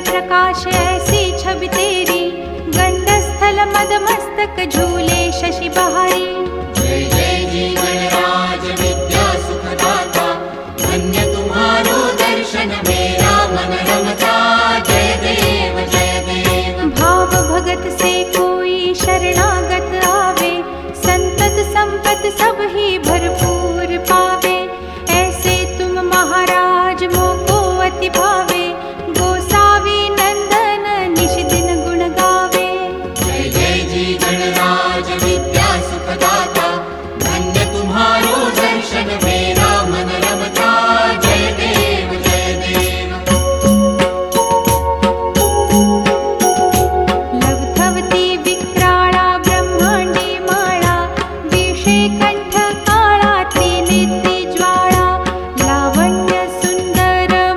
प्रकाश ऐसी छवि तेरी, गंडस्थल मद मस्तक झूले शशि बहारी। जय जय जीवन राज विद्या सुखदाता, धन्य तुम्हारो दर्शन मेरा मन रमता। जय देव जय देव। भाव भगत से कोई शरणागत आवे, संतत संपत सब ही